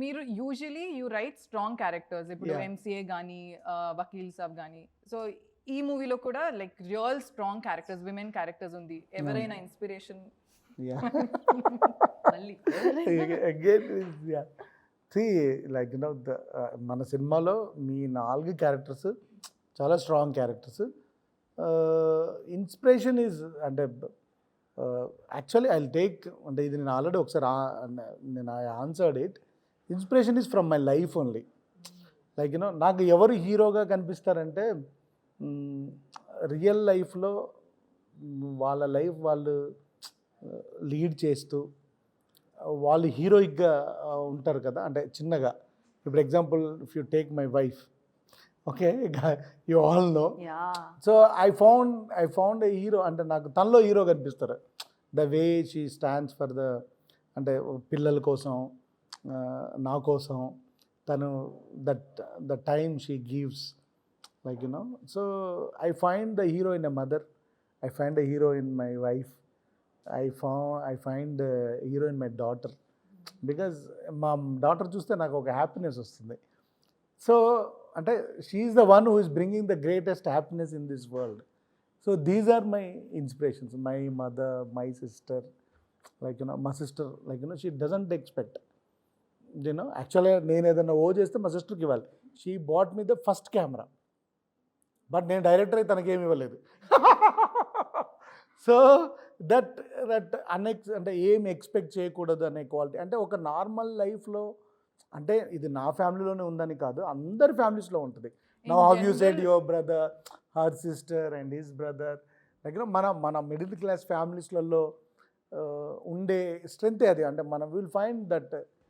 మీరు usually you right strong characters, ఇప్పుడు Yeah. MCA కానీ వకీల్ సాబ్ కానీ, సో ఈ మూవీలో కూడా like real strong characters, women characters ఉంది. ఎవరైనా ఇన్స్పిరేషన్? Yeah. మళ్ళీ Again, yeah. See, like మన సినిమాలో మీ 4 క్యారెక్టర్స్ చాలా స్ట్రాంగ్ క్యారెక్టర్స్. ఇన్స్పిరేషన్ ఈజ్ అంటే యాక్చువల్లీ ఐ టేక్, అంటే ఇది నేను ఆల్రెడీ ఒకసారి నేను I answered it. Inspiration is from my life only. Like నాకు ఎవరు హీరోగా కనిపిస్తారంటే రియల్ లైఫ్లో వాళ్ళ లైఫ్ వాళ్ళు లీడ్ చేస్తూ వాళ్ళు హీరోయిక్గా ఉంటారు కదా. అంటే చిన్నగా ఇప్పుడు example if you take my wife, okay, you all know. So I found a hero, అంటే నాకు తనలో హీరో కనిపిస్తారు. The way she stands for the, అంటే పిల్లల కోసం, నా కోసం తను the time she gives, like so I find the hero in a mother, I find the hero in my wife, I find hero in my daughter, because మా daughter చూస్తే నాకు ఒక హ్యాపీనెస్ వస్తుంది. సో అంటే she is the one who is bringing the greatest happiness in this world. So these are my inspirations, my mother, my sister. Like మా sister, like she doesn't expect, యాక్చువల్గా నేను ఏదైనా చేస్తే మా సిస్టర్కి ఇవ్వాలి. She bought me the first camera, but నేను director అయితే తనకేమి ఇవ్వలేదు. సో దట్ అంటే ఏమి ఎక్స్పెక్ట్ చేయకూడదు అనే క్వాలిటీ, అంటే ఒక నార్మల్ లైఫ్లో, అంటే ఇది నా ఫ్యామిలీలోనే ఉందని కాదు, అందరి ఫ్యామిలీస్లో ఉంటుంది. Now how you said your brother, her sister and his brother, like మన మిడిల్ క్లాస్ ఫ్యామిలీస్లలో ఉండే స్ట్రెంతే అది. అంటే మనం విల్ ఫైండ్ దట్